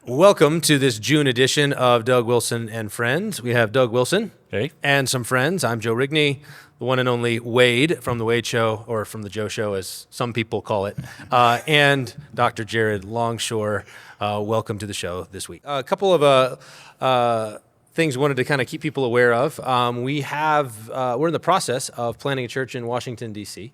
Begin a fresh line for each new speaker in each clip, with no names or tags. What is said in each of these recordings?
Welcome to this June edition of Doug Wilson and Friends. We have Doug Wilson.
Hey.
And some friends. I'm Joe Rigny, the one and only Wade from The Wade Show, or from The Joe Show, as some people call it, and Dr. Jared Longshore. Welcome to the show this week. A couple of things we wanted to kind of keep people aware of. We're in the process of planning a church in Washington, D.C.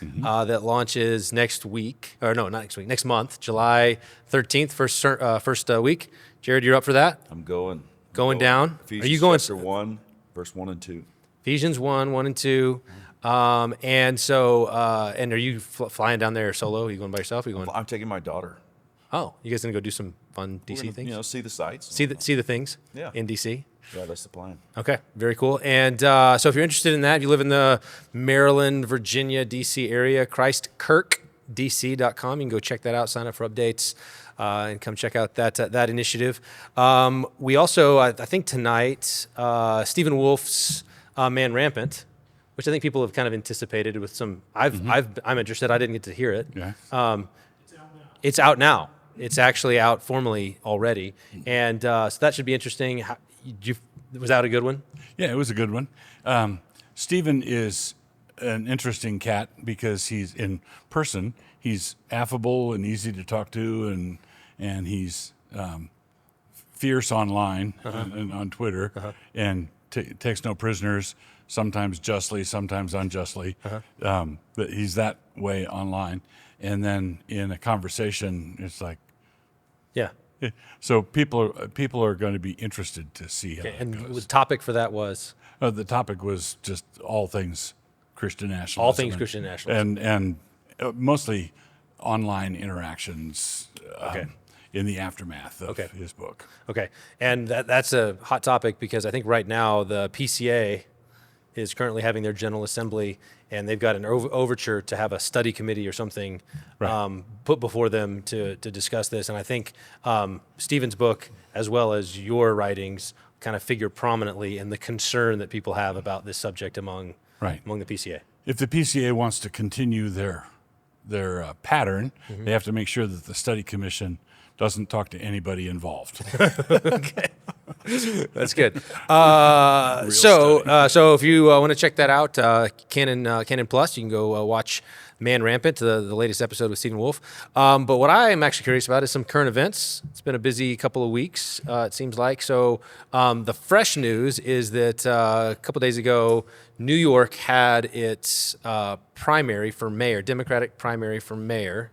That launches next month, July 13th, first week. Jared, you're up for that?
I'm going.
Down?
Ephesians
Are you going?
Chapter 1, verse 1 and 2.
Ephesians 1 and 2. And are you flying down there solo? Are you going by yourself? Are you going?
I'm taking my daughter.
Oh, you guys gonna go do some fun DC things?
See the sights.
See the things.
Yeah.
In DC.
Yeah, that's the plan.
Okay, very cool. And so if you're interested in that, if you live in the Maryland, Virginia, DC area, ChristKirkDC.com. You can go check that out, sign up for updates, and come check out that initiative. We also, I think tonight, Stephen Wolf's Man Rampant, which I think people have kind of anticipated with some. I'm interested. I didn't get to hear it.
Yeah.
It's out now. It's actually out formally already, and so that should be interesting. Was that a good one?
Yeah, it was a good one. Stephen is an interesting cat because he's in person. He's affable and easy to talk to, and he's fierce online and on Twitter, and takes no prisoners. Sometimes justly, sometimes unjustly. But he's that way online, and then in a conversation, it's like.
Yeah.
So people are going to be interested to see how it goes.
The topic for that was?
The topic was just all things Christian nationalism.
All things Christian nationalism.
And mostly online interactions in the aftermath of his book.
Okay. And that's a hot topic because I think right now the PCA is currently having their General Assembly, and they've got an overture to have a study committee or something put before them to discuss this. And I think Stephen's book, as well as your writings, kind of figure prominently in the concern that people have about this subject among the PCA.
If the PCA wants to continue their pattern, they have to make sure that the study commission doesn't talk to anybody involved.
Okay. That's good. So if you want to check that out, Canon Plus, you can go watch Man Rampant, the latest episode with Stephen Wolf. But what I am actually curious about is some current events. It's been a busy couple of weeks, it seems like. So the fresh news is that a couple days ago, New York had its primary for mayor, Democratic primary for mayor.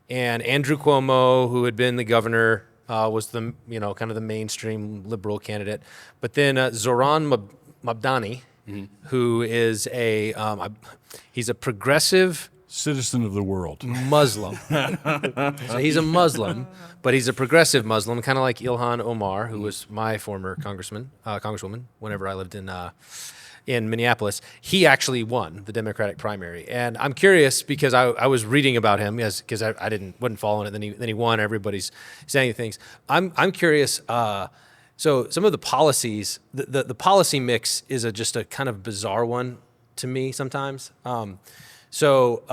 And Andrew Cuomo, who had been the governor, was the kind of the mainstream liberal candidate. But then Zoran Mamdani, who is he's a progressive
citizen of the world,
Muslim. So he's a Muslim, but he's a progressive Muslim, kind of like Ilhan Omar, who was my former congresswoman whenever I lived in Minneapolis. He actually won the Democratic primary, and I'm curious because I was reading about him because I wasn't following it. Then he won. Everybody's saying things. I'm curious. So some of the policies, the policy mix is just a kind of bizarre one to me sometimes. So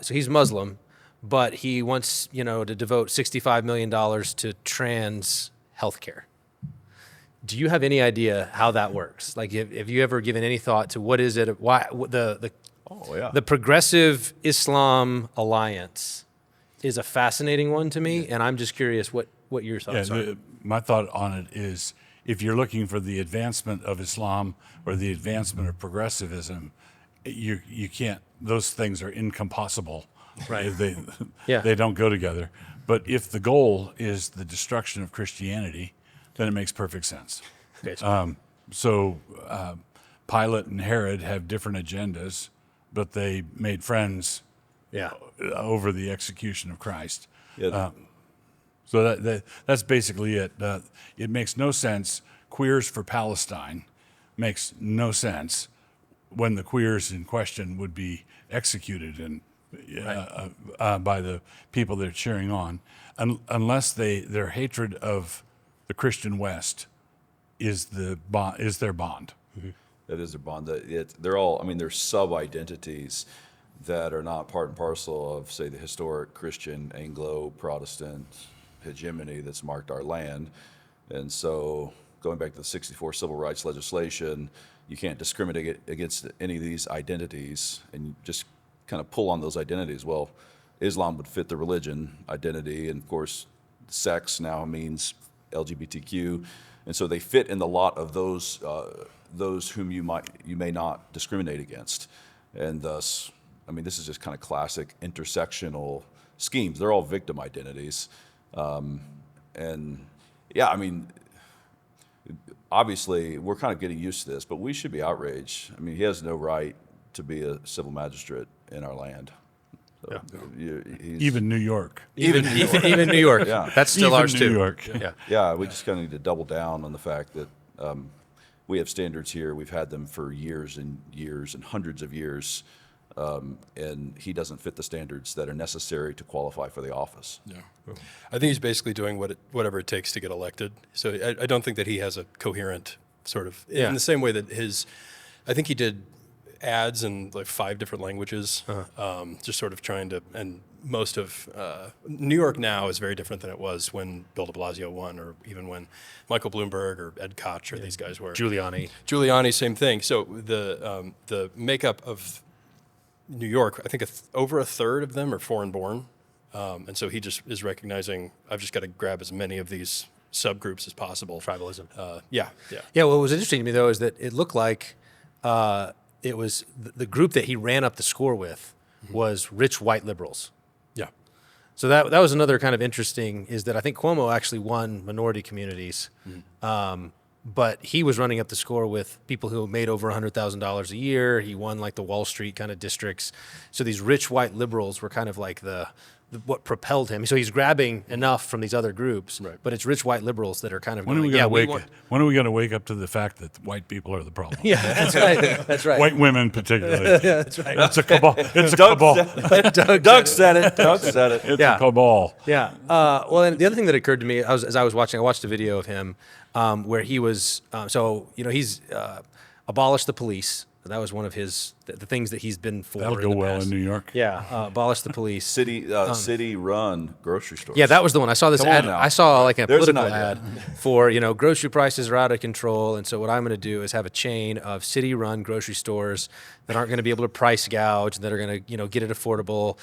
he's Muslim, but he wants to devote $65 million to trans healthcare. Do you have any idea how that works? Like, have you ever given any thought to what is it? Why the Progressive Islam Alliance is a fascinating one to me, and I'm just curious what your thoughts are.
My thought on it is, if you're looking for the advancement of Islam or the advancement of progressivism, you can't. Those things are incompossible.
Right.
They don't go together. But if the goal is the destruction of Christianity, then it makes perfect sense.
Okay.
So Pilate and Herod have different agendas, but they made friends over the execution of Christ.
Yeah.
So that's basically it. It makes no sense. Queers for Palestine makes no sense when the queers in question would be executed by the people they're cheering on, unless their hatred of the Christian West is their bond.
Mm-hmm. That is their bond. They're all. They're sub-identities that are not part and parcel of, say, the historic Christian Anglo-Protestant hegemony that's marked our land. And so going back to the 64 civil rights legislation, you can't discriminate against any of these identities and you just kind of pull on those identities. Well, Islam would fit the religion identity, and of course, sex now means LGBTQ, and so they fit in the lot of those whom you may not discriminate against, and thus, I mean, this is just kind of classic intersectional schemes. They're all victim identities, and yeah, I mean, obviously, we're kind of getting used to this, but we should be outraged. I mean, he has no right to be a civil magistrate in our land. So
Even New York.
Even New York.
Yeah.
That's still
Even
ours
New
too.
York.
Yeah.
Yeah, we just kind of need to double down on the fact that we have standards here. We've had them for years and years and hundreds of years, and he doesn't fit the standards that are necessary to qualify for the office.
Yeah. I think he's basically doing whatever it takes to get elected. So I don't think that he has a coherent sort of,
Yeah.
in the same way that I think he did ads in like 5 different languages, just sort of trying to, and most of New York now is very different than it was when Bill de Blasio won, or even when Michael Bloomberg or Ed Koch or these guys were. Giuliani, same thing. So the makeup of New York, I think over a third of them are foreign born. And so he just is recognizing, I've just got to grab as many of these subgroups as possible.
Tribalism.
Yeah.
Yeah, what was interesting to me, though, is that it looked like it was the group that he ran up the score with was rich white liberals.
Yeah.
So that was another kind of interesting, is that I think Cuomo actually won minority communities, but he was running up the score with people who made over $100,000 a year. He won like the Wall Street kind of districts. So these rich white liberals were kind of like what propelled him. So he's grabbing enough from these other groups,
Right.
but it's rich white liberals that are kind of
When are we
going,
going to wake up to the fact that white people are the problem?
Yeah, that's right. That's right.
White women particularly.
Yeah, that's right.
It's a cabal. It's a cabal.
Doug said it. Doug said it.
It's
Yeah.
a cabal.
Yeah. Well, and the other thing that occurred to me as I was watching, I watched a video of him where he was, he's abolished the police. That was one of his the things that he's been for.
That'll
in
go
the
well
past.
in New York.
Yeah, abolish the police.
City-run grocery stores.
Yeah, that was the one. I saw this
Come on
ad.
now.
I saw like a
There's an
political
idea.
ad for, grocery prices are out of control. And so what I'm going to do is have a chain of city-run grocery stores that aren't going to be able to price gouge, that are going to, get it affordable,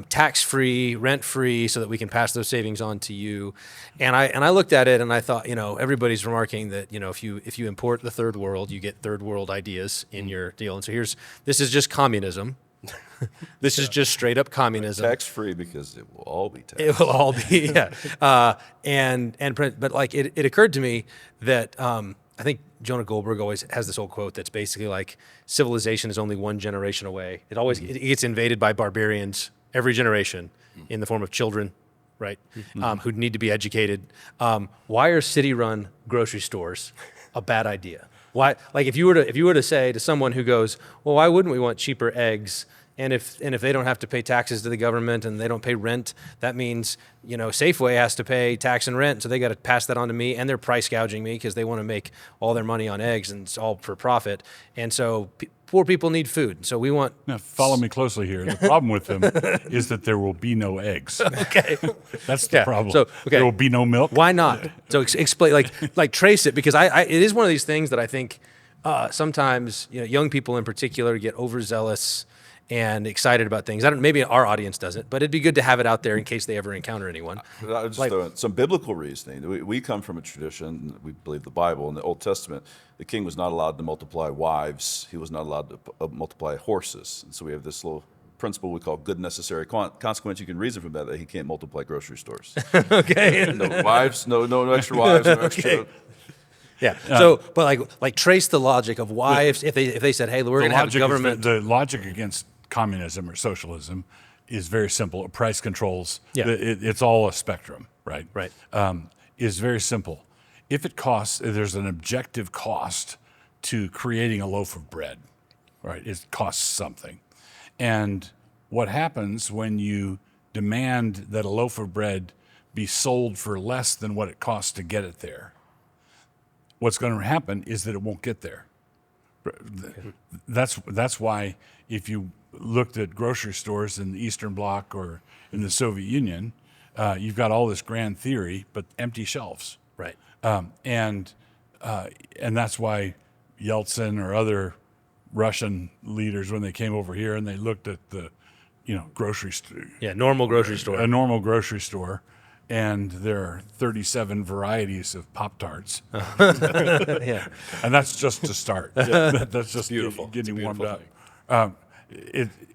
tax-free, rent-free, so that we can pass those savings on to you. And I looked at it and I thought, everybody's remarking that, if you import the third world, you get third world ideas in your deal. And so this is just communism. This is just straight up communism.
Tax-free because it will all be taxed.
It will all be, yeah. But like it occurred to me that I think Jonah Goldberg always has this old quote that's basically like, civilization is only one generation away. It gets invaded by barbarians every generation in the form of children, right? Who need to be educated. Why are city-run grocery stores a bad idea? Why? Like if you were to say to someone who goes, well, why wouldn't we want cheaper eggs? And if they don't have to pay taxes to the government and they don't pay rent, that means Safeway has to pay tax and rent, so they got to pass that on to me, and they're price gouging me because they want to make all their money on eggs, and it's all for profit. And so poor people need food, so we want.
Now, follow me closely here. The problem with them is that there will be no eggs.
Okay,
That's the
Yeah,
problem.
so, okay.
There will be no milk.
Why not? So explain, like trace it, because it is one of these things that I think sometimes young people in particular get overzealous and excited about things. Maybe our audience doesn't, but it'd be good to have it out there in case they ever encounter anyone.
I'll just throw in some biblical reasoning. We come from a tradition, we believe the Bible. In the Old Testament, the king was not allowed to multiply wives. He was not allowed to multiply horses. And so we have this little principle we call good necessary consequence. You can reason from that he can't multiply grocery stores.
Okay.
No wives, no extra wives, no extra.
Okay. Yeah. So, but like trace the logic of why if they said, hey, we're going to have a government.
The logic against communism or socialism is very simple. Price controls.
Yeah.
It's all a spectrum, right?
Right.
Is very simple. If there's an objective cost to creating a loaf of bread, right? It costs something. And what happens when you demand that a loaf of bread be sold for less than what it costs to get it there? What's going to happen is that it won't get there. That's why if you looked at grocery stores in the Eastern Bloc or in the Soviet Union, you've got all this grand theory, but empty shelves.
Right.
And that's why Yeltsin or other Russian leaders, when they came over here and they looked at the, grocery store,
Yeah, normal grocery store.
a normal grocery store, and there are 37 varieties of Pop-Tarts,
Yeah.
and that's just to start. That's just
beautiful.
getting
It's a
warmed
beautiful
up.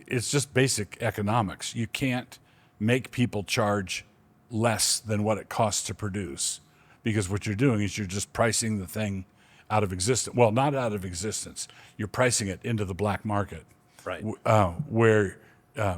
It's just basic economics. You can't make people charge less than what it costs to produce, because what you're doing is you're just pricing the thing out of existence. Well, not out of existence. You're pricing it into the black market.
Right.
Where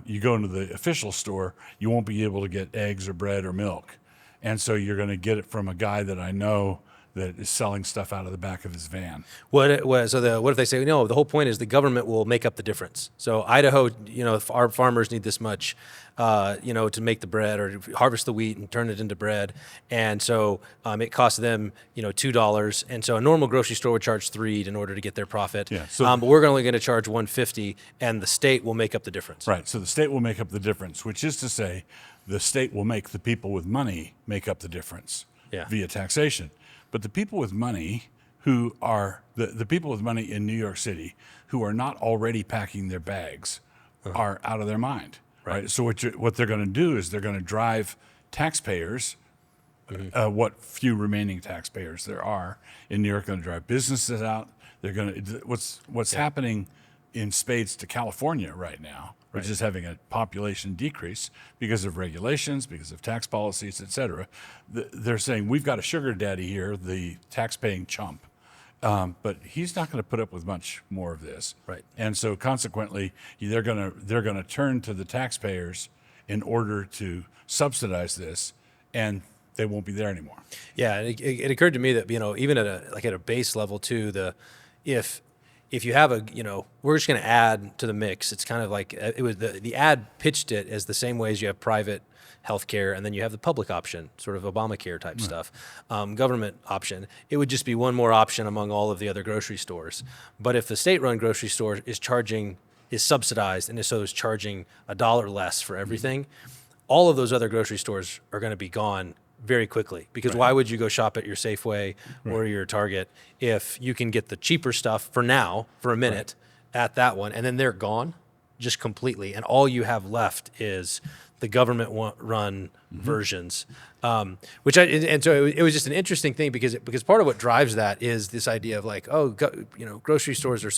you go into the official store, you won't be able to get eggs or bread or milk. And so you're going to get it from a guy that I know that is selling stuff out of the back of his van.
What if they say, no, the whole point is the government will make up the difference. So Idaho, if our farmers need this much, to make the bread or harvest the wheat and turn it into bread. And so it costs them, $2. And so a normal grocery store would charge $3 in order to get their profit.
Yeah, so
but we're only going to charge $1.50, and the state will make up the difference.
Right. So the state will make up the difference, which is to say the state will make the people with money make up the difference via taxation. But the people with money who are the people with money in New York City who are not already packing their bags are out of their mind. Right. So what they're going to do is they're going to drive taxpayers, what few remaining taxpayers there are in New York, going to drive businesses out. They're going to what's happening in spades to California right now, which is having a population decrease because of regulations, because of tax policies, et cetera. They're saying we've got a sugar daddy here, the tax-paying chump. But he's not going to put up with much more of this,
Right.
And so consequently, they're going to turn to the taxpayers in order to subsidize this, and they won't be there anymore.
Yeah, it occurred to me that even at a base level too, if you have we're just going to add to the mix. It's kind of like it was the ad pitched it as the same way as you have private healthcare, and then you have the public option, sort of Obamacare type stuff, government option. It would just be one more option among all of the other grocery stores. But if the state-run grocery store is subsidized, and so is charging $1 less for everything, all of those other grocery stores are going to be gone very quickly. Because why would you go shop at your Safeway or your Target if you can get the cheaper stuff for a minute at that one, and then they're gone just completely, and all you have left is the government-run versions, so it was just an interesting thing because part of what drives that is this idea of like, grocery stores there's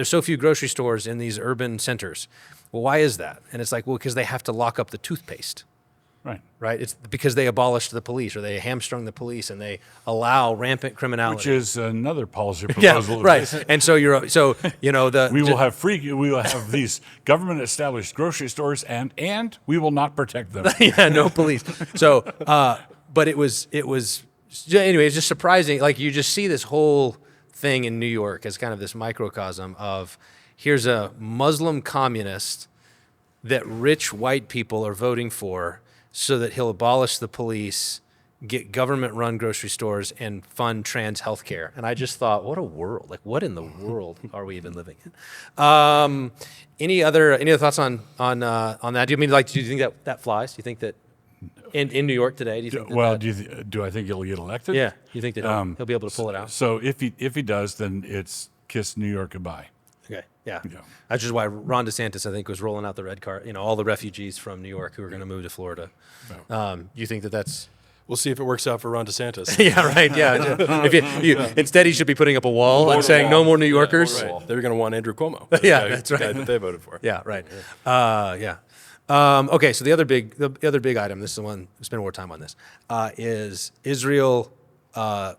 so few grocery stores in these urban centers. Well, why is that? And it's like, well, because they have to lock up the toothpaste. Right. It's because they abolished the police, or they hamstrung the police, and they allow rampant criminality.
Which is another policy proposal.
Yeah, right. And so we will
have these government established grocery stores, and we will not protect them.
Yeah, no police. So, but it was anyway. It's just surprising. Like, you just see this whole thing in New York as kind of this microcosm of here's a Muslim communist that rich white people are voting for, so that he'll abolish the police, get government-run grocery stores, and fund trans health care. And I just thought, what a world! Like, what in the world are we even living in? Any other thoughts on that? Do you think that flies? Do you think that in New York today? Do you think
do I think he'll get elected?
Yeah, you think that he'll be able to pull it out?
So if he does, then it's kiss New York goodbye.
Okay, yeah. That's just why Ron DeSantis, I think, was rolling out the red card. All the refugees from New York who are going to move to Florida. You think that's?
We'll see if it works out for Ron DeSantis.
Yeah, right. Yeah. If instead, he should be putting up a wall and saying no more New Yorkers.
Right. They're going to want Andrew Cuomo.
That's right.
Guy that they voted for.
Yeah, right. Okay, so the other big item. This is the one we spend more time on. This is Israel. I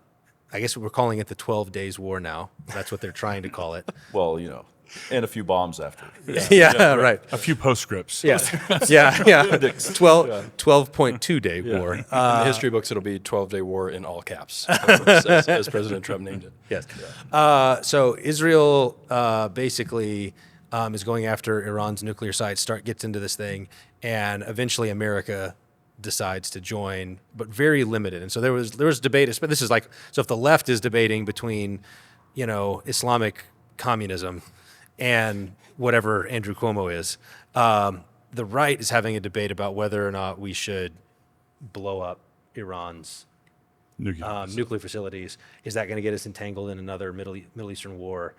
guess we're calling it the 12 Days War now. That's what they're trying to call it.
Well, and a few bombs after.
Yeah, right.
A few postscripts.
Yeah. 12.2 day war.
In the history books, it'll be 12-day war in all caps, as President Trump named it.
Yes. So Israel basically is going after Iran's nuclear sites, gets into this thing, and eventually America decides to join, but very limited. And so there was debate, but this is like, so if the left is debating between, Islamic communism and whatever Andrew Cuomo is, the right is having a debate about whether or not we should blow up Iran's nuclear facilities. Is that going to get us entangled in another Middle Eastern war?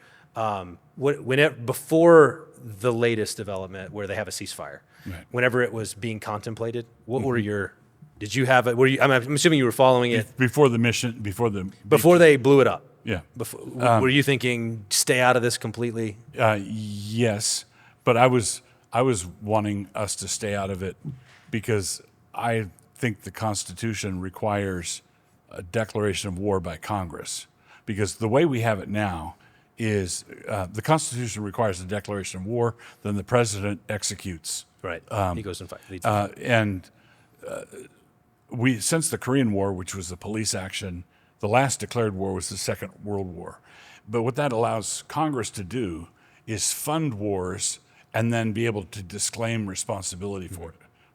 Before the latest development where they have a ceasefire, whenever it was being contemplated, what were your? Did you have it? I'm assuming you were following it
before the mission, before
they blew it up.
Yeah.
Were you thinking stay out of this completely?
Yes, but I was wanting us to stay out of it because I think the Constitution requires a declaration of war by Congress. Because the way we have it now is the Constitution requires a declaration of war, then the president executes.
Right. He goes and fights.
And we, since the Korean War, which was a police action, the last declared war was the Second World War. But what that allows Congress to do is fund wars and then be able to disclaim responsibility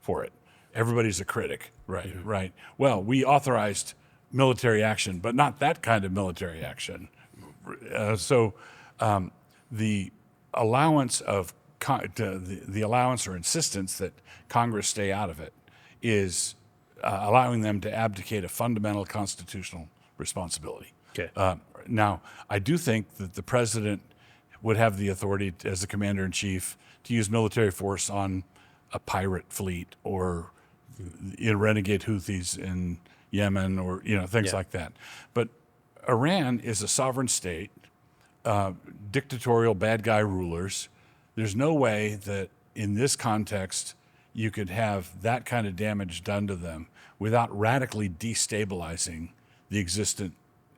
for it. Everybody's a critic, right? Mm-hmm. Right. Well, we authorized military action, but not that kind of military action. So the allowance of the allowance or insistence that Congress stay out of it is allowing them to abdicate a fundamental constitutional responsibility.
Okay.
Now, I do think that the president would have the authority as the commander in chief to use military force on a pirate fleet or renegade Houthis in Yemen or things like that. But Iran is a sovereign state, dictatorial bad guy rulers. There's no way that in this context you could have that kind of damage done to them without radically destabilizing the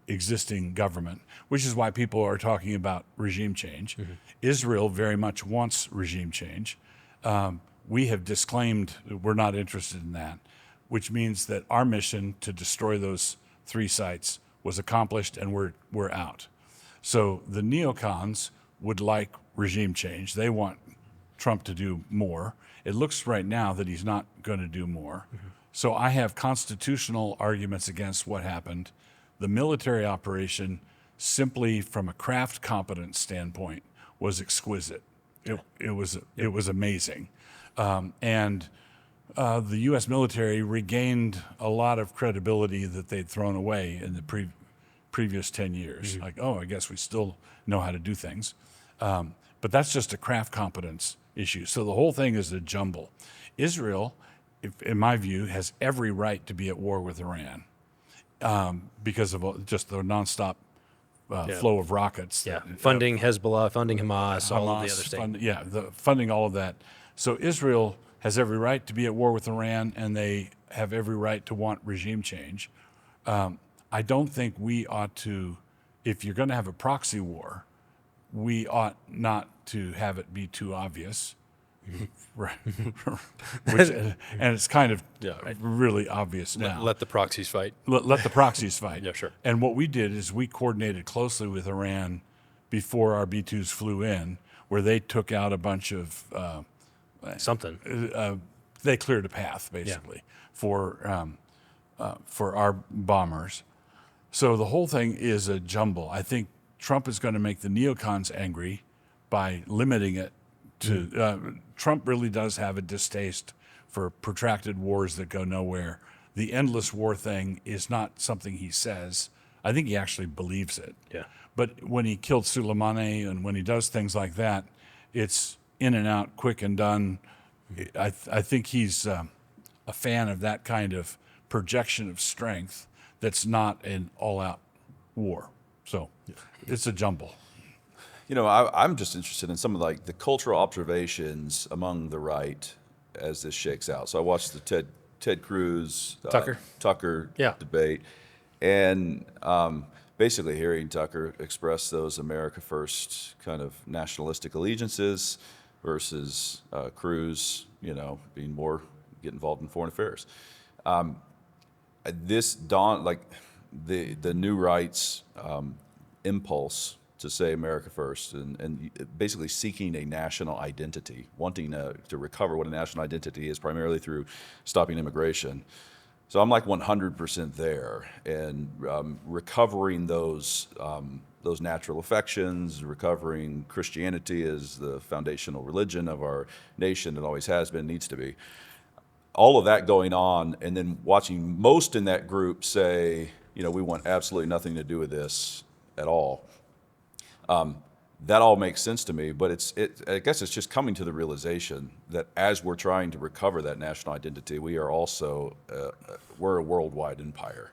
existing government, which is why people are talking about regime change. Mm-hmm. Israel very much wants regime change. We have disclaimed we're not interested in that, which means that our mission to destroy those 3 sites was accomplished and we're out. So the neocons would like regime change. They want Trump to do more. It looks right now that he's not going to do more. Mm-hmm. So I have constitutional arguments against what happened. The military operation, simply from a craft competence standpoint, was exquisite. It was amazing. And the U.S. military regained a lot of credibility that they'd thrown away in the previous 10 years. Mm-hmm. Like, I guess we still know how to do things. But that's just a craft competence issue. So the whole thing is a jumble. Israel, in my view, has every right to be at war with Iran because of just the nonstop flow of rockets.
Yeah, funding Hezbollah, funding Hamas, all of the other states.
Funding all of that. So Israel has every right to be at war with Iran, and they have every right to want regime change. I don't think we ought to, if you're going to have a proxy war, we ought not to have it be too obvious. Right. And it's kind of really obvious now.
Let the proxies fight.
Let the proxies fight.
Yeah, sure.
And what we did is we coordinated closely with Iran before our B-2s flew in, where they took out a bunch of they cleared a path basically for our bombers. So the whole thing is a jumble. I think Trump is going to make the neocons angry by limiting it to. Trump really does have a distaste for protracted wars that go nowhere. The endless war thing is not something he says. I think he actually believes it.
Yeah.
But when he killed Soleimani and when he does things like that, it's in and out, quick and done. I think he's a fan of that kind of projection of strength that's not an all-out war. So it's a jumble.
I'm just interested in some of the cultural observations among the right as this shakes out. So I watched the Ted Cruz Tucker debate, and basically hearing Tucker express those America First kind of nationalistic allegiances versus Cruz, being more get involved in foreign affairs. This the new right's impulse to say America First and basically seeking a national identity, wanting to recover what a national identity is primarily through stopping immigration. So I'm 100% there, and recovering those those natural affections, recovering Christianity as the foundational religion of our nation. It always has been, needs to be. All of that going on, and then watching most in that group say, we want absolutely nothing to do with this at all. That all makes sense to me, but I guess it's just coming to the realization that as we're trying to recover that national identity, we are also, we're a worldwide empire.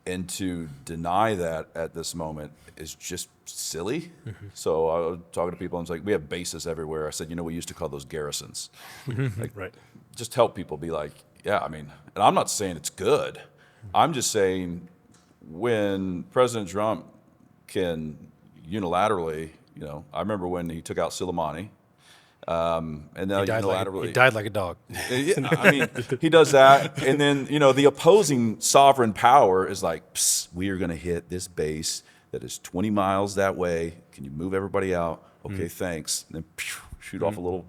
And to deny that at this moment is just silly. Mm-hmm. So I was talking to people, and it's like, we have bases everywhere. I said, we used to call those garrisons. Like,
right.
Just help people be like, yeah, and I'm not saying it's good. I'm just saying when President Trump can unilaterally, I remember when he took out Soleimani, and now unilaterally.
He died like a dog.
He does that, and then the opposing sovereign power is like, psst, we are going to hit this base that is 20 miles that way. Can you move everybody out? Okay, thanks. And then shoot off a little,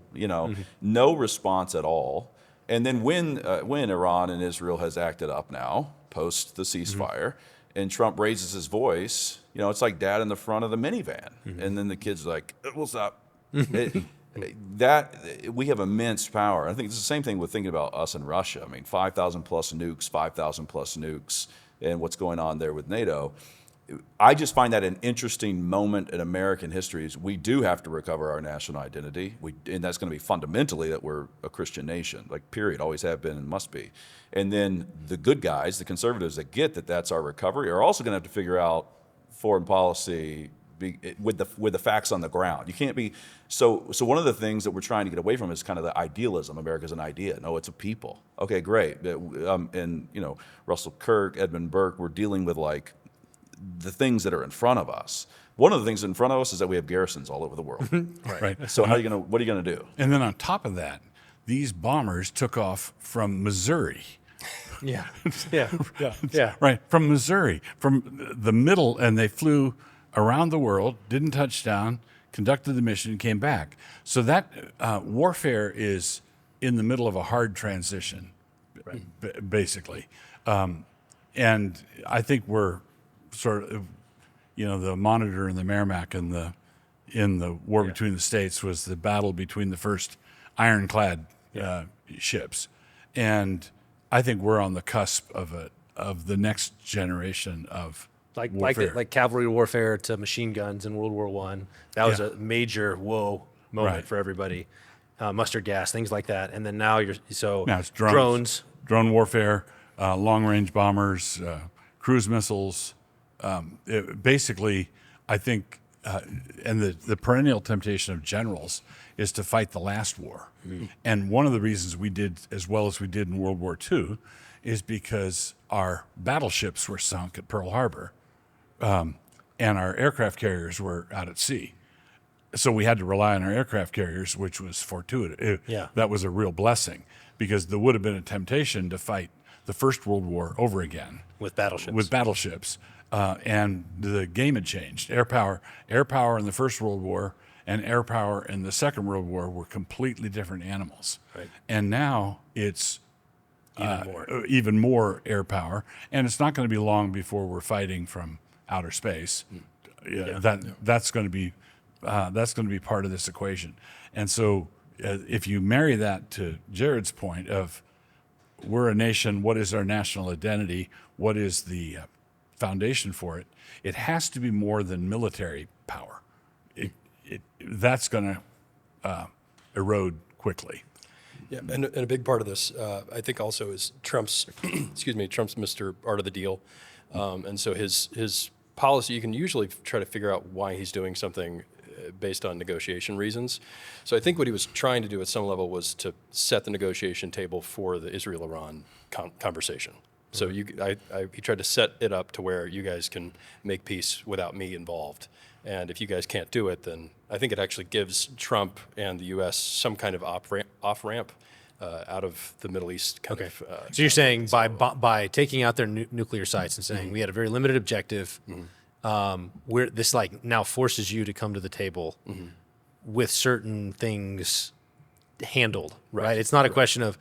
no response at all. And then when Iran and Israel has acted up now, post the ceasefire, and Trump raises his voice, it's like dad in the front of the minivan. And then the kid's like, we'll stop. That we have immense power. I think it's the same thing with thinking about us and Russia. 5,000 plus nukes, and what's going on there with NATO. I just find that an interesting moment in American history. Is we do have to recover our national identity, and that's going to be fundamentally that we're a Christian nation, like period, always have been and must be. And then the good guys, the conservatives that get that that's our recovery, are also going to have to figure out foreign policy with the facts on the ground. You can't be so one of the things that we're trying to get away from is kind of the idealism. America's an idea. No, it's a people. Okay, great. And Russell Kirk, Edmund Burke, we're dealing with like the things that are in front of us. One of the things in front of us is that we have garrisons all over the world.
Right.
So what are you gonna do?
And then on top of that, these bombers took off from Missouri.
Yeah.
Right, from Missouri, from the middle, and they flew around the world, didn't touch down, conducted the mission, came back. So that warfare is in the middle of a hard transition, basically. And I think we're sort of, the Monitor and the Merrimack in the war between the states was the battle between the first ironclad ships. And I think we're on the cusp of the next generation of warfare.
Like cavalry warfare to machine guns in World War I. That was a major moment for everybody. Mustard gas, things like that. And then now it's drones.
Drone warfare, long-range bombers, cruise missiles. Basically, I think, and the perennial temptation of generals is to fight the last war. Mm-hmm. And one of the reasons we did as well as we did in World War II is because our battleships were sunk at Pearl Harbor, and our aircraft carriers were out at sea. So we had to rely on our aircraft carriers, which was fortuitous. That was a real blessing, because there would have been a temptation to fight the First World War over again
with battleships.
And the game had changed. Air power in the First World War and air power in the Second World War were completely different animals. Right. And now it's even more air power, and it's not going to be long before we're fighting from outer space. That's going to be part of this equation. And so, if you marry that to Jared's point of we're a nation, what is our national identity? What is the foundation for it? It has to be more than military power. That's going to erode quickly.
Yeah, and a big part of this, I think, also is Trump's, Trump's Mr. Art of the Deal, and so his policy. You can usually try to figure out why he's doing something based on negotiation reasons. So I think what he was trying to do at some level was to set the negotiation table for the Israel-Iran conversation. So he tried to set it up to where you guys can make peace without me involved. And if you guys can't do it, then I think it actually gives Trump and the U.S. some kind of off-ramp out of the Middle East kind of.
So you're saying by taking out their nuclear sites and saying we had a very limited objective, where this now forces you to come to the table with certain things handled, right? It's not a question of.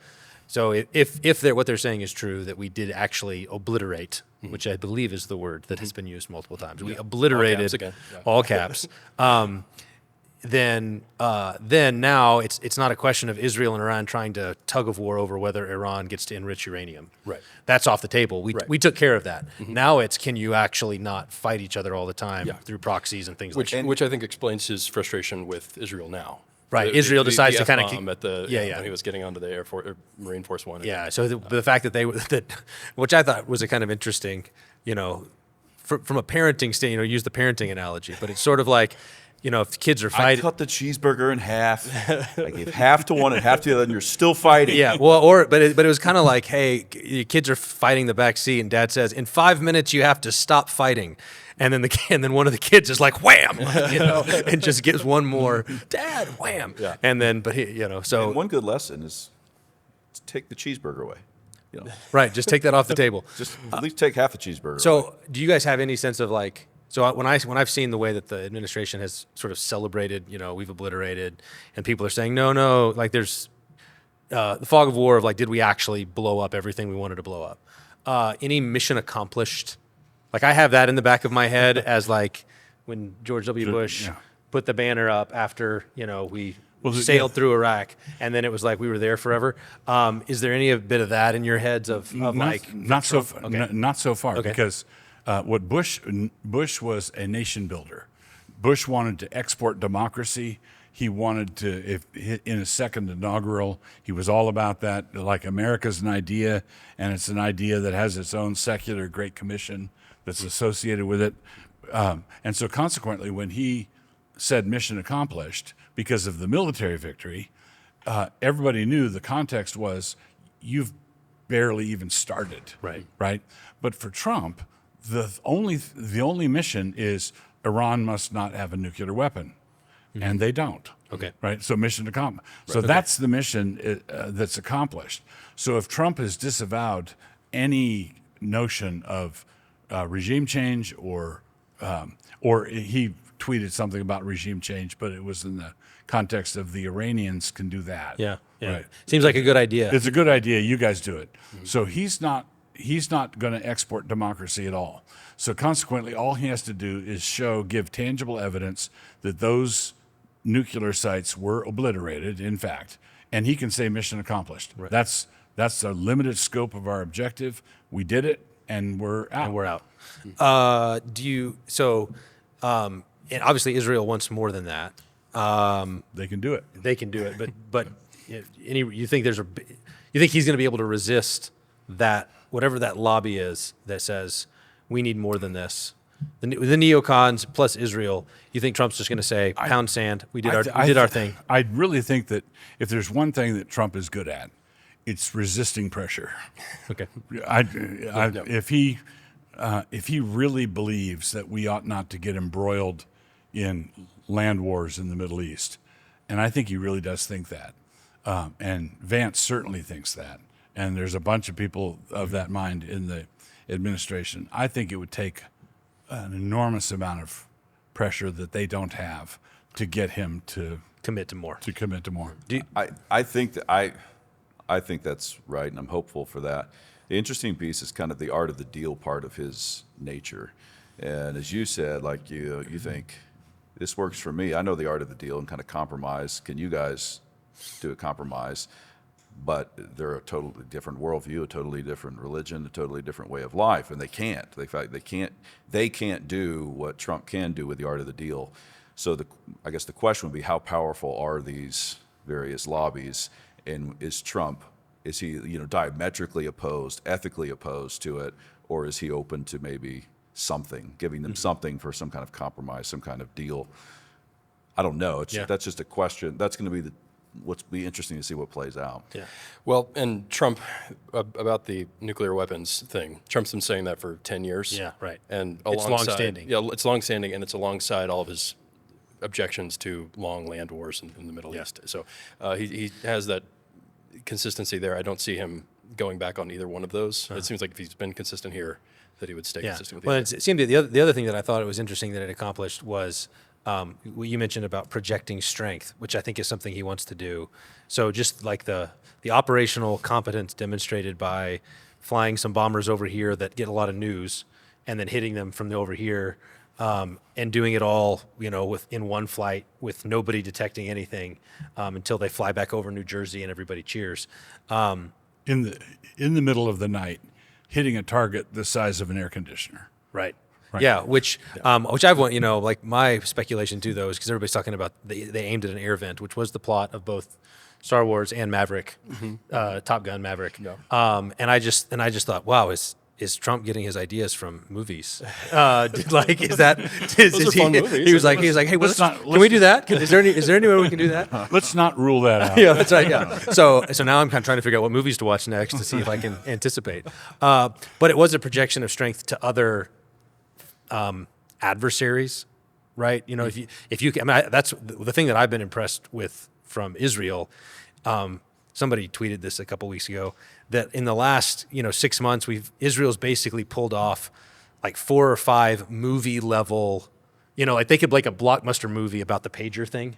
So if what they're saying is true, that we did actually obliterate which I believe is the word that has been used multiple times. We obliterated
again. Yeah.
all caps. Then now it's not a question of Israel and Iran trying to tug of war over whether Iran gets to enrich uranium.
Right.
That's off the table. We took care of that.
Mm-hmm.
Now it's, can you actually not fight each other all the time through proxies and things like that?
Which I think explains his frustration with Israel now.
Right. Israel decides to kind of
at the when he was getting onto the Air Force or Marine Force One.
Yeah. So the fact that which I thought was a kind of interesting, from a parenting standpoint, use the parenting analogy, but it's sort of like, if the kids are
I
fighting.
cut the cheeseburger in half. I gave half to one and half to the other, and you're still fighting.
Yeah, well, but it was kind of like, hey, your kids are fighting the back seat, and Dad says, in 5 minutes you have to stop fighting, and then one of the kids is like, wham, and just gives one more, Dad, wham, and then so
And one good lesson is to take the cheeseburger away.
Right, just take that off the table.
Just at least take half the cheeseburger away.
So, do you guys have any sense of like? So when I've seen the way that the administration has sort of celebrated, we've obliterated, and people are saying no, like there's the fog of war of like, did we actually blow up everything we wanted to blow up? Any mission accomplished? Like I have that in the back of my head as like when George W. Bush put the banner up after we sailed through Iraq, and then it was like we were there forever. Is there any bit of that in your heads of
not so far because. What Bush was a nation builder. Bush wanted to export democracy. He wanted to, in his second inaugural, he was all about that. Like America's an idea, and it's an idea that has its own secular Great Commission that's associated with it. And so consequently, when he said mission accomplished because of the military victory, everybody knew the context was you've barely even started. Right. But for Trump, the only mission is Iran must not have a nuclear weapon, and they don't.
Okay.
Right. So mission accomplished. So that's the mission that's accomplished. So if Trump has disavowed any notion of regime change, or he tweeted something about regime change, but it was in the context of the Iranians can do that.
Yeah.
Right.
Seems like a good idea.
It's a good idea. You guys do it. So he's not going to export democracy at all. So consequently, all he has to do is give tangible evidence that those nuclear sites were obliterated, in fact, and he can say mission accomplished. Right. That's the limited scope of our objective. We did it, and we're out. And obviously Israel wants more than that. They can do it.
They can do it, but you think he's going to be able to resist that, whatever that lobby is that says we need more than this? The neocons plus Israel. You think Trump's just going to say pound sand? We did our thing.
I really think that if there's one thing that Trump is good at, it's resisting pressure.
Okay.
If he really believes that we ought not to get embroiled in land wars in the Middle East, and I think he really does think that, and Vance certainly thinks that, and there's a bunch of people of that mind in the administration, I think it would take an enormous amount of pressure that they don't have to get him to
commit to more.
I think that's right, and I'm hopeful for that. The interesting piece is kind of the art of the deal part of his nature. And as you said, like you think, this works for me. I know the art of the deal and kind of compromise. Can you guys do a compromise? But they're a totally different worldview, a totally different religion, a totally different way of life, and they can't. They can't do what Trump can do with the art of the deal. So I guess the question would be, how powerful are these various lobbies, and is he diametrically opposed, ethically opposed to it, or is he open to maybe something, giving them something for some kind of compromise, some kind of deal? I don't know. That's just a question. That's going to be what's be interesting to see what plays out.
Yeah.
Well, and Trump, about the nuclear weapons thing, Trump's been saying that for 10 years.
Yeah, right.
And
it's long-standing.
Yeah, it's long-standing, and it's alongside all of his objections to long land wars in the Middle East. So he has that consistency there. I don't see him going back on either one of those. It seems like if he's been consistent here, that he would stay consistent with the other.
It seemed that the other thing that I thought it was interesting that it accomplished was what you mentioned about projecting strength, which I think is something he wants to do. So just like the operational competence demonstrated by flying some bombers over here that get a lot of news, and then hitting them from the over here, and doing it all, in one flight with nobody detecting anything, until they fly back over New Jersey and everybody cheers.
In the middle of the night, hitting a target the size of an air conditioner.
Right. Yeah, which I've want, like my speculation too, though, is because everybody's talking about they aimed at an air vent, which was the plot of both Star Wars and Maverick, Top Gun Maverick. Yeah. And I just thought, wow, is Trump getting his ideas from movies? Is that?
Those are fun movies.
He was like, hey, can we do that? Is there any way we can do that?
Let's not rule that out.
Yeah, that's right. Yeah. So now I'm kind of trying to figure out what movies to watch next to see if I can anticipate. But it was a projection of strength to other adversaries, right? If you can, that's the thing that I've been impressed with from Israel. Somebody tweeted this a couple weeks ago that in the last 6 months, Israel's basically pulled off like 4 or 5 movie level, like they could make a blockbuster movie about the pager thing,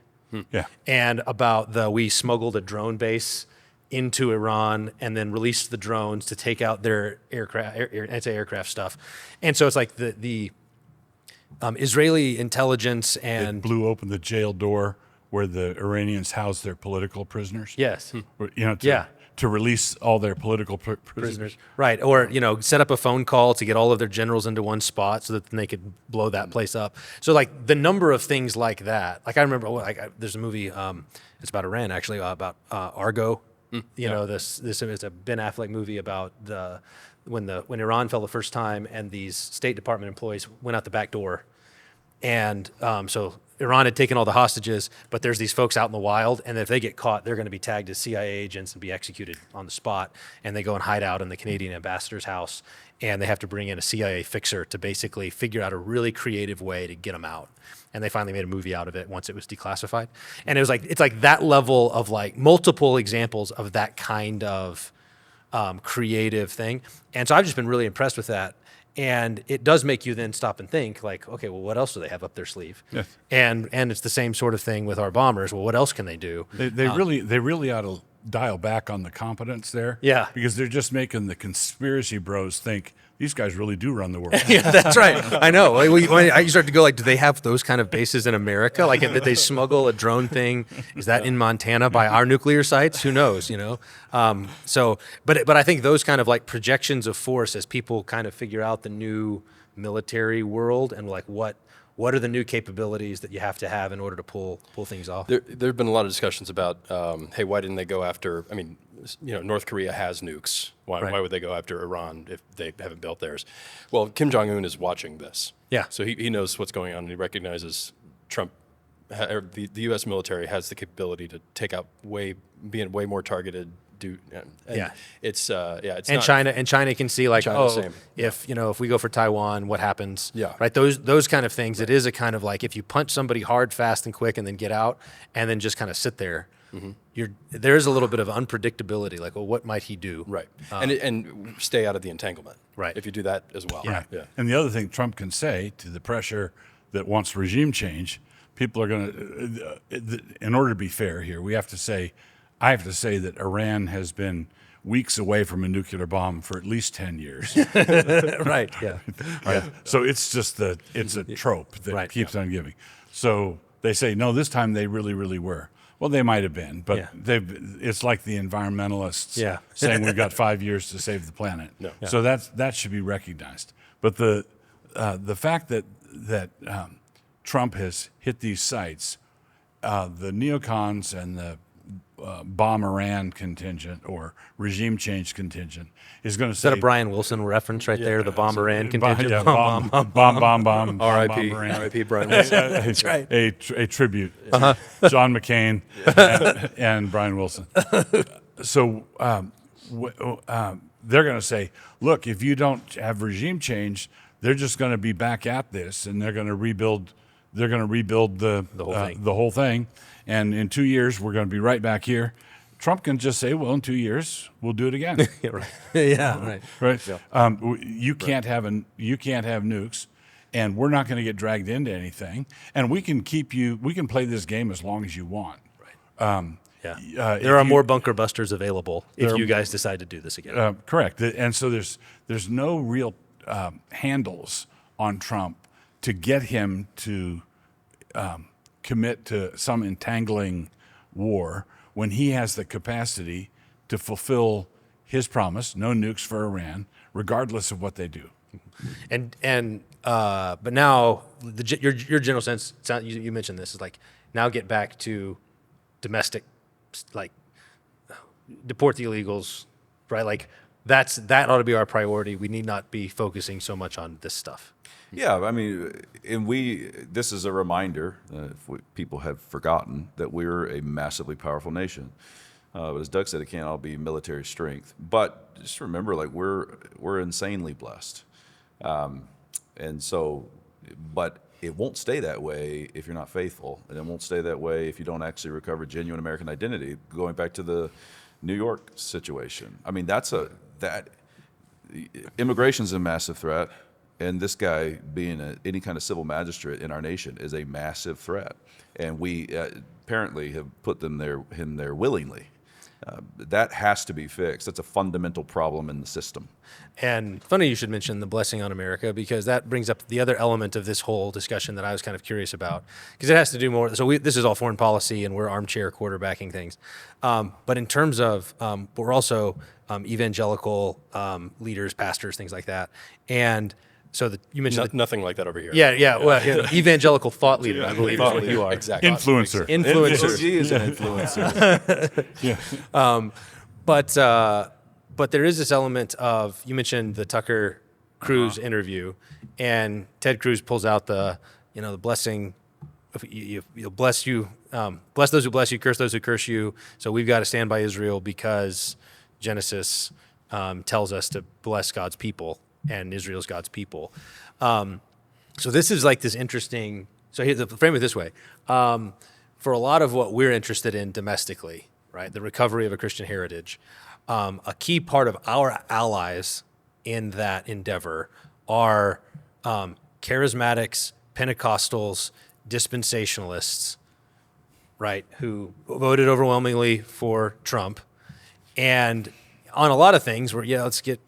and about we smuggled a drone base into Iran and then released the drones to take out their anti-aircraft stuff, and so it's like the Israeli intelligence and
blew open the jail door where the Iranians house their political prisoners.
Yes.
To release all their political prisoners.
Right. Or, set up a phone call to get all of their generals into one spot so that then they could blow that place up. So, like, the number of things like that. Like, I remember, there's a movie, it's about Iran, actually, about Argo. This is a Ben Affleck movie about when Iran fell the first time and these State Department employees went out the back door. And so Iran had taken all the hostages, but there's these folks out in the wild, and if they get caught, they're going to be tagged as CIA agents and be executed on the spot. And they go and hide out in the Canadian ambassador's house, and they have to bring in a CIA fixer to basically figure out a really creative way to get them out. And they finally made a movie out of it once it was declassified. And it's like that level of like multiple examples of that kind of creative thing. And so I've just been really impressed with that. And it does make you then stop and think, like, okay, well, what else do they have up their sleeve? Yes. And it's the same sort of thing with our bombers. Well, what else can they do?
They really ought to dial back on the competence there.
Yeah.
Because they're just making the conspiracy bros think these guys really do run the world.
Yeah, that's right. I know. When I start to go, like, do they have those kind of bases in America? Like, that they smuggle a drone thing? Is that in Montana by our nuclear sites? Who knows, But I think those kind of, like, projections of force as people kind of figure out the new military world and, like, what are the new capabilities that you have to have in order to pull things off?
There have been a lot of discussions about, hey, why didn't they go after, North Korea has nukes. Why would they go after Iran if they haven't built theirs? Well, Kim Jong-un is watching this.
Yeah.
So he knows what's going on, and he recognizes Trump, or the U.S. military has the capability to take out being way more targeted. It's
China can see, like,
same.
if we go for Taiwan, what happens?
Yeah.
Right. Those kind of things. Right. It is a kind of like if you punch somebody hard, fast, and quick, and then get out, and then just kind of sit there. Mm-hmm. There's a little bit of unpredictability. Like, well, what might he do?
Right. And stay out of the entanglement.
Right.
If you do that as well.
Yeah. And the other thing Trump can say to the pressure that wants regime change, people are going to, in order to be fair here, I have to say that Iran has been weeks away from a nuclear bomb for at least 10 years.
Right. Yeah.
Right. Yeah. So it's just it's a trope that keeps on giving. So they say, no, this time they really, really were. Well, they might have been, but it's like the environmentalists saying we've got 5 years to save the planet. No. Yeah. So that should be recognized. But the fact that Trump has hit these sites, the neocons and the bomb Iran contingent or regime change contingent is going to say...
Is that a Brian Wilson reference right there, the bomb Iran contingent?
Bomb.
R.I.P. Brian Wilson.
That's right.
A tribute. John McCain and Brian Wilson. So they're going to say, look, if you don't have regime change, they're just going to be back at this and they're going to rebuild the whole thing. And in 2 years, we're going to be right back here. Trump can just say, well, in 2 years, we'll do it again.
Right. Yeah, right.
Right. Yeah. You can't have nukes, and we're not going to get dragged into anything. And we can play this game as long as you want.
Right. Yeah. There are more bunker busters available if you guys decide to do this again.
Correct. And so there's no real handles on Trump to get him to commit to some entangling war when he has the capacity to fulfill his promise, no nukes for Iran, regardless of what they do.
But now your general sense, you mentioned this, is like now get back to domestic, like deport the illegals, right? Like that ought to be our priority. We need not be focusing so much on this stuff.
Yeah, I mean, this is a reminder, people have forgotten, that we're a massively powerful nation. But as Doug said, it can't all be military strength. But just remember, like, we're insanely blessed. And so, but it won't stay that way if you're not faithful, and it won't stay that way if you don't actually recover genuine American identity. Going back to the New York situation, I mean, immigration's a massive threat, and this guy being any kind of civil magistrate in our nation is a massive threat, and we apparently have put him there willingly. That has to be fixed. That's a fundamental problem in the system.
And funny you should mention the blessing on America, because that brings up the other element of this whole discussion that I was kind of curious about, because it has to do more. So this is all foreign policy, and we're armchair quarterbacking things. But in terms of, but we're also evangelical leaders, pastors, things like that. And so you mentioned
nothing like that over here.
Yeah. Well, evangelical thought leader, I believe, is what you are.
Exactly.
Influencer.
Influencers.
He is an influencer.
Yeah. But there is this element of, you mentioned the Tucker Cruz interview, and Ted Cruz pulls out the blessing. Bless those who bless you, curse those who curse you. So we've got to stand by Israel because Genesis tells us to bless God's people, and Israel's God's people. So this is like this interesting. So here, frame it this way: for a lot of what we're interested in domestically, right, the recovery of a Christian heritage. A key part of our allies in that endeavor are charismatics, Pentecostals, dispensationalists, right, who voted overwhelmingly for Trump. And on a lot of things, let's get,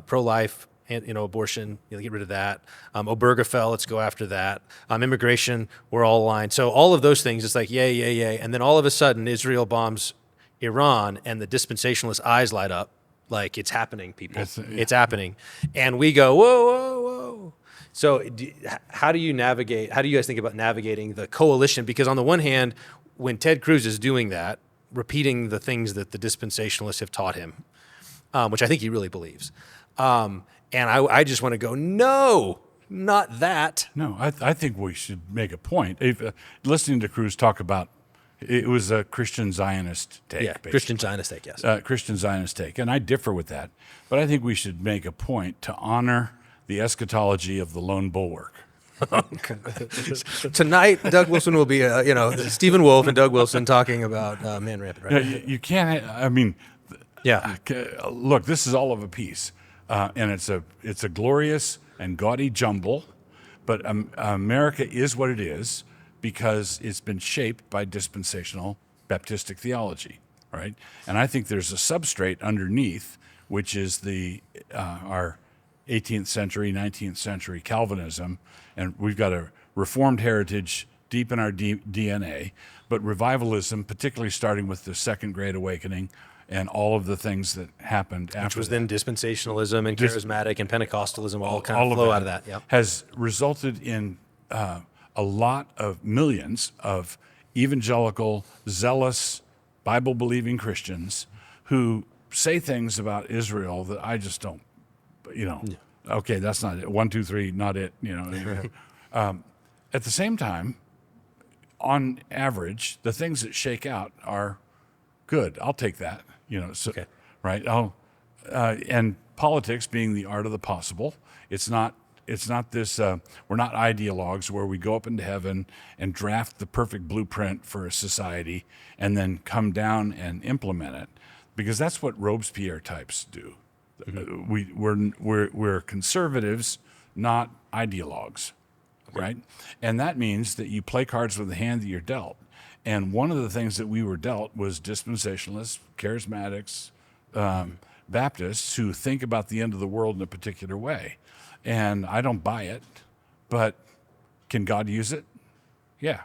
pro-life, and, abortion, get rid of that. Obergefell, let's go after that. Immigration, we're all aligned. So all of those things, it's like, yay. And then all of a sudden, Israel bombs Iran, and the dispensationalist eyes light up, like, it's happening, people. It's happening. And we go, whoa. So how do you guys think about navigating the coalition? Because on the one hand, when Ted Cruz is doing that, repeating the things that the dispensationalists have taught him, which I think he really believes, and I just want to go, no, not that.
No, I think we should make a point. Listening to Cruz talk about, it was a Christian Zionist take.
Yeah,
basically.
Christian Zionist take, yes.
Christian Zionist take, and I differ with that. But I think we should make a point to honor the eschatology of the lone bulwark.
Tonight, Doug Wilson will be, Stephen Wolf and Doug Wilson talking about Man Rampant, right?
You can't, I mean,
yeah.
Look, this is all of a piece, and it's a glorious and gaudy jumble, but America is what it is because it's been shaped by dispensational Baptistic theology, right? And I think there's a substrate underneath, which is our 18th century, 19th century Calvinism, and we've got a Reformed heritage deep in our DNA, but revivalism, particularly starting with the Second Great Awakening and all of the things that happened after
Which was then dispensationalism and charismatic and Pentecostalism all kind of flow out of that. Yep.
Has resulted in a lot of millions of evangelical, zealous, Bible-believing Christians who say things about Israel that I just don't, okay, that's not it. 1, 2, 3, not it. At the same time, on average, the things that shake out are good. I'll take that. Okay. Right? And politics being the art of the possible, it's not this. We're not ideologues where we go up into heaven and draft the perfect blueprint for a society and then come down and implement it, because that's what Robespierre types do. We're conservatives, not ideologues, right? And that means that you play cards with the hand that you're dealt. And one of the things that we were dealt was dispensationalists, charismatics, Baptists who think about the end of the world in a particular way. And I don't buy it, but can God use it? Yeah.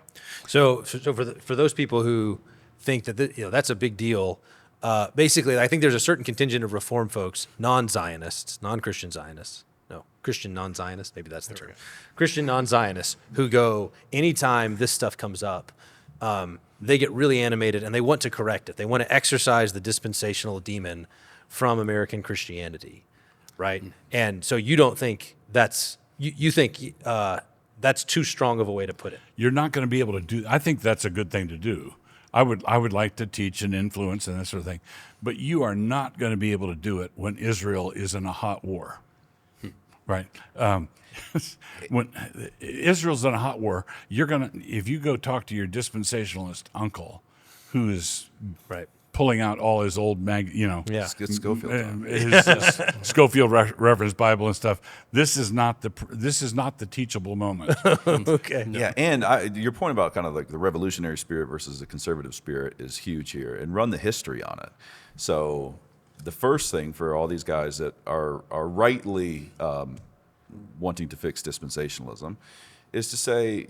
So for those people who think that that's a big deal, basically, I think there's a certain contingent of Reform folks, non-Zionists, non-Christian Zionists, no, Christian non-Zionists, maybe that's the term, Christian non-Zionists, who go, anytime this stuff comes up, they get really animated and they want to correct it. They want to exorcise the dispensational demon from American Christianity, right? And so you don't think you think that's too strong of a way to put it.
You're not going to be able to do. I think that's a good thing to do. I would like to teach and influence and that sort of thing, but you are not going to be able to do it when Israel is in a hot war, right? When Israel's in a hot war, if you go talk to your dispensationalist uncle, who is pulling out all his old
Let's get Schofield on.
his Schofield reference Bible and stuff. This is not the teachable moment.
Okay.
Yeah, and your point about kind of like the revolutionary spirit versus the conservative spirit is huge here, and run the history on it. So the first thing for all these guys that are rightly wanting to fix dispensationalism is to say,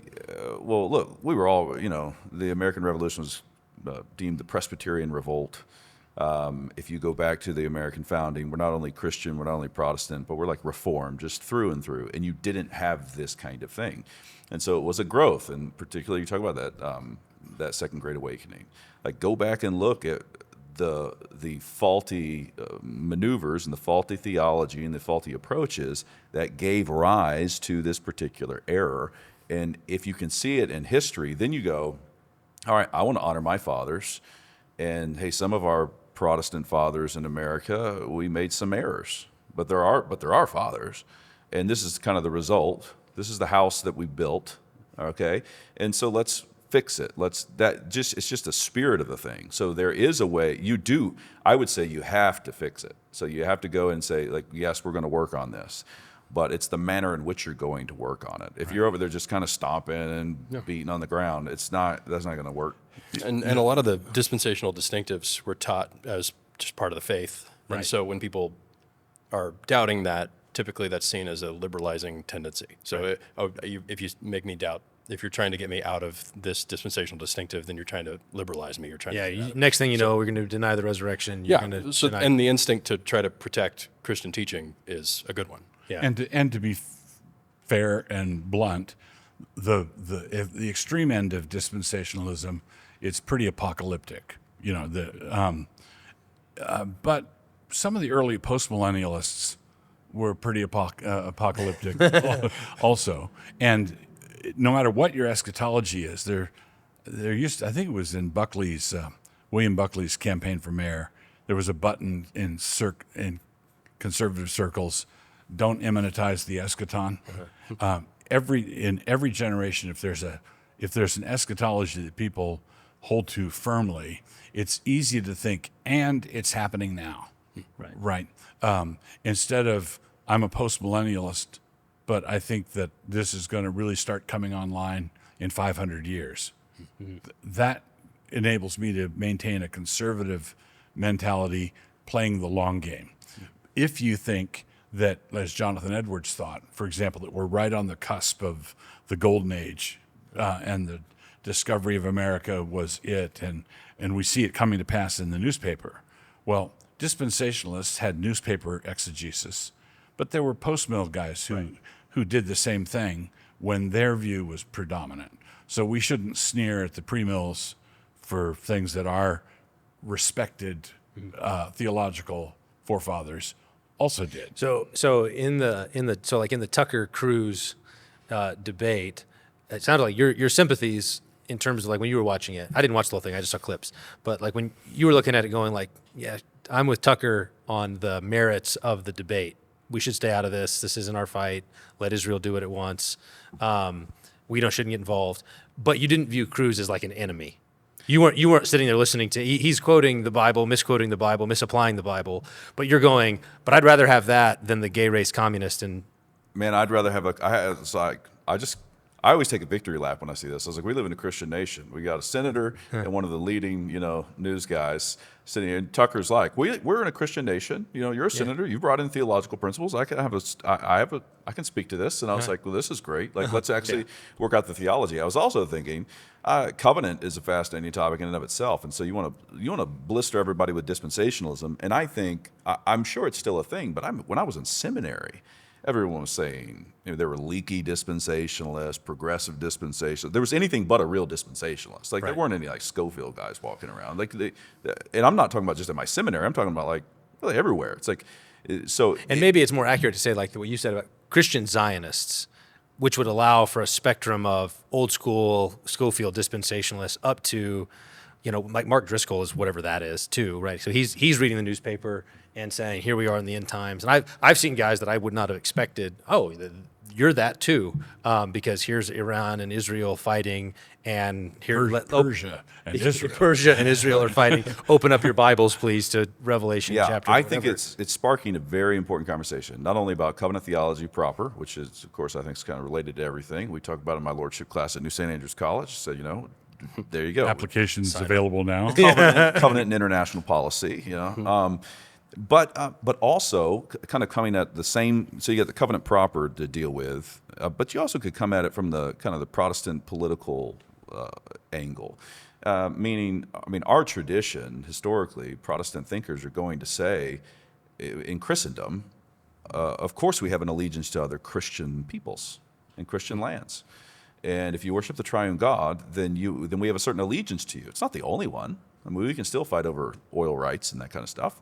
well, look, we were all, the American Revolution was deemed the Presbyterian Revolt. If you go back to the American founding, we're not only Christian, we're not only Protestant, but we're like Reformed, just through and through. And you didn't have this kind of thing, and so it was a growth. And particularly, you talk about that Second Great Awakening. Like, go back and look at the faulty maneuvers and the faulty theology and the faulty approaches that gave rise to this particular error. And if you can see it in history, then you go, all right, I want to honor my fathers. And hey, some of our Protestant fathers in America, we made some errors, but there are fathers. And this is kind of the result. This is the house that we built, okay? And so let's fix it. It's just a spirit of the thing. So there is a way I would say you have to fix it. So you have to go and say, like, yes, we're going to work on this. But it's the manner in which you're going to work on it. If you're over there just kind of stomping and beating on the ground, that's not going to work.
And a lot of the dispensational distinctives were taught as just part of the faith.
Right.
And so when people are doubting that, typically that's seen as a liberalizing tendency. So if you make me doubt, if you're trying to get me out of this dispensational distinctive, then you're trying to liberalize me. You're trying to
next thing you know, we're going to deny the reresurrection.
And the instinct to try to protect Christian teaching is a good one.
Yeah.
And to be fair and blunt, the extreme end of dispensationalism, it's pretty apocalyptic, but some of the early postmillennialists were pretty apocalyptic also. And no matter what your eschatology is, there used to, I think it was in William Buckley's campaign for mayor, there was a button in conservative circles: don't immanentize the eschaton. In every generation, if there's an eschatology that people hold to firmly, it's easy to think, and it's happening now. Right. Instead of, I'm a postmillennialist, but I think that this is going to really start coming online in 500 years. That enables me to maintain a conservative mentality, playing the long game. If you think that, as Jonathan Edwards thought, for example, that we're right on the cusp of the golden age, and the discovery of America was it, and we see it coming to pass in the newspaper. Well, dispensationalists had newspaper exegesis, but there were post-mill guys who did the same thing when their view was predominant. So we shouldn't sneer at the pre-mills for things that our respected theological forefathers also did.
So in the Tucker Cruz debate, it sounded like your sympathies in terms of, like, when you were watching it. I didn't watch the whole thing; I just saw clips. But like when you were looking at it, going like, yeah, I'm with Tucker on the merits of the debate. We should stay out of this. This isn't our fight. Let Israel do what it wants. We shouldn't get involved. But you didn't view Cruz as like an enemy. You weren't sitting there listening to. He's quoting the Bible, misquoting the Bible, misapplying the Bible. But you're going, but I'd rather have that than the gay race communist. And
man, I'd rather have I always take a victory lap when I see this. I was like, we live in a Christian nation. We got a senator and one of the leading, news guys sitting here. And Tucker's like, we're in a Christian nation. You're a senator. You brought in theological principles. I can speak to this. And I was like, well, this is great. Like, let's actually work out the theology. I was also thinking, covenant is a fascinating topic in and of itself. And so you want to blister everybody with dispensationalism. And I think, I'm sure it's still a thing, but when I was in seminary, everyone was saying there were leaky dispensationalists, progressive dispensationalists. There was anything but a real dispensationalist. Like there weren't any like Schofield guys walking around. And I'm not talking about just at my seminary. I'm talking about like really everywhere. It's like so.
And maybe it's more accurate to say like what you said about Christian Zionists, which would allow for a spectrum of old school Schofield dispensationalists up to, like Mark Driscoll is whatever that is too, right? So he's reading the newspaper and saying, here we are in the end times. And I've seen guys that I would not have expected, you're that too, because here's Iran and Israel fighting, and here
Persia and Israel.
Persia and Israel are fighting. Open up your Bibles, please, to Revelation chapter.
I think it's sparking a very important conversation, not only about covenant theology proper, which is, of course, I think is kind of related to everything. We talked about it in my lordship class at New St. Andrews College. So, there you go.
Applications available now.
Covenant and international policy, But also kind of coming at the same, so you got the covenant proper to deal with, but you also could come at it from the kind of the Protestant political angle. Meaning, our tradition, historically, Protestant thinkers are going to say, in Christendom, of course we have an allegiance to other Christian peoples and Christian lands. And if you worship the triune God, then we have a certain allegiance to you. It's not the only one. We can still fight over oil rights and that kind of stuff,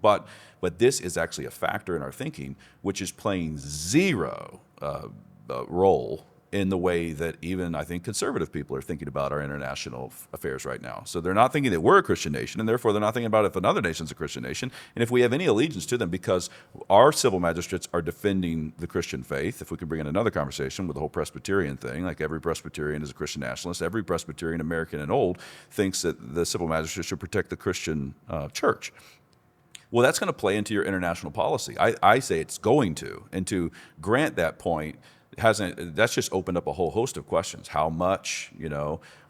but this is actually a factor in our thinking, which is playing zero role in the way that even I think conservative people are thinking about our international affairs right now. So they're not thinking that we're a Christian nation, and therefore they're not thinking about if another nation's a Christian nation, and if we have any allegiance to them, because our civil magistrates are defending the Christian faith. If we could bring in another conversation with the whole Presbyterian thing, like every Presbyterian is a Christian nationalist, every Presbyterian, American and old, thinks that the civil magistrates should protect the Christian church. Well, that's going to play into your international policy. I say it's going to, and to grant that point, that's just opened up a whole host of questions. How much,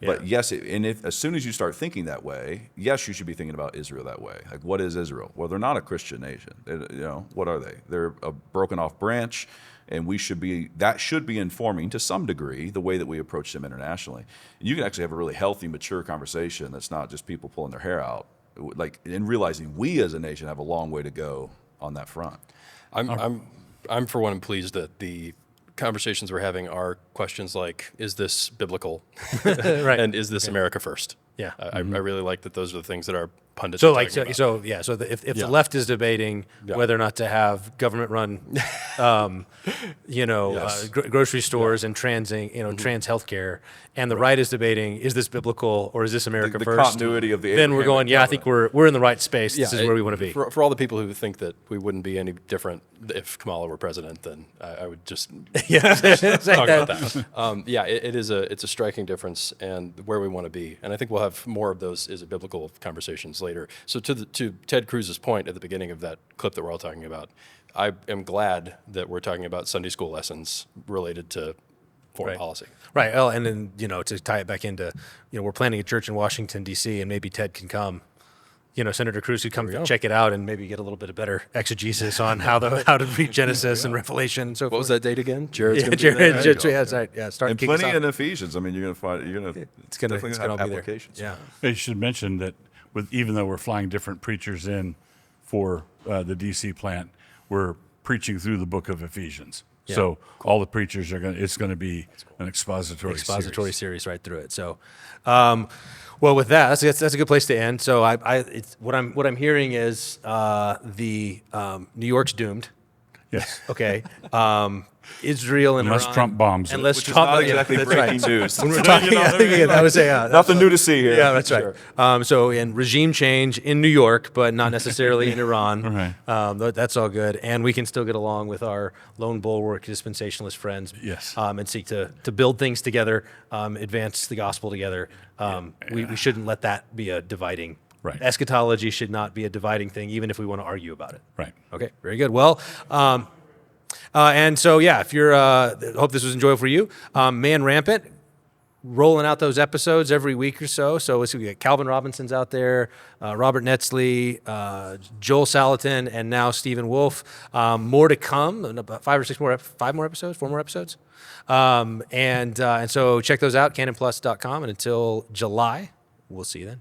But yes, as soon as you start thinking that way, yes, you should be thinking about Israel that way. Like, what is Israel? Well, they're not a Christian nation. What are they? They're a broken off branch, and that should be informing to some degree the way that we approach them internationally. And you can actually have a really healthy, mature conversation that's not just people pulling their hair out, and realizing we as a nation have a long way to go on that front.
I'm for one pleased that the conversations we're having are questions like, is this biblical?
Right.
And is this America first?
Yeah.
I really like that those are the things that our pundits
So
are
like,
talking
so
about.
if the left is debating whether or not to have government-run, grocery stores and trans healthcare, and the right is debating, is this biblical or is this America
The
first?
continuity of the
Then we're going, I think we're in the right space. This is where we want to be.
For all the people who think that we wouldn't be any different if Kamala were president, then I would just talk about that. It's a striking difference and where we want to be. And I think we'll have more of those is it biblical conversations later. So to Ted Cruz's point at the beginning of that clip that we're all talking about, I am glad that we're talking about Sunday school lessons related to foreign policy.
Right. Well, and then, to tie it back into, we're planning a church in Washington, D.C., and maybe Ted can come. Senator Cruz could come check it out and maybe get a little bit of better exegesis on how to read Genesis and Revelation and so forth.
What was that date again? Jared's going to be
Jared,
there.
that's right. Yeah, start
And
kicking
plenty
us
in
off.
Ephesians. You're going to find,
It's gonna
definitely
all
have
be there.
applications.
Yeah.
I should mention that even though we're flying different preachers in for the DC plant, we're preaching through the book of Ephesians.
Yeah.
So all the preachers it's going to be an expository
series right through it. So, well, with that, that's a good place to end. So, what I'm hearing is the New York's doomed.
Yes.
Okay. Israel and
Unless
Iran,
Trump bombs it.
unless
Which is
Trump,
not exactly
that's
breaking
right.
news.
When we're talking, I would say
Nothing new to see here.
Yeah, that's right. So, in regime change in New York, but not necessarily in Iran.
Right.
That's all good, and we can still get along with our lone bulwark dispensationalist friends.
Yes.
And seek to build things together, advance the gospel together. We shouldn't let that be a dividing.
Right.
Eschatology should not be a dividing thing, even if we want to argue about it.
Right.
Okay. Very good. Well. And so, yeah, if you're, hope this was enjoyable for you. Man Rampant, rolling out those episodes every week or so. So let's see, we got Calvin Robinson's out there, Robert Netzley, Joel Salatin, and now Stephen Wolf. More to come, about 4 more episodes. And so check those out, canonplus.com. And until July, we'll see you then.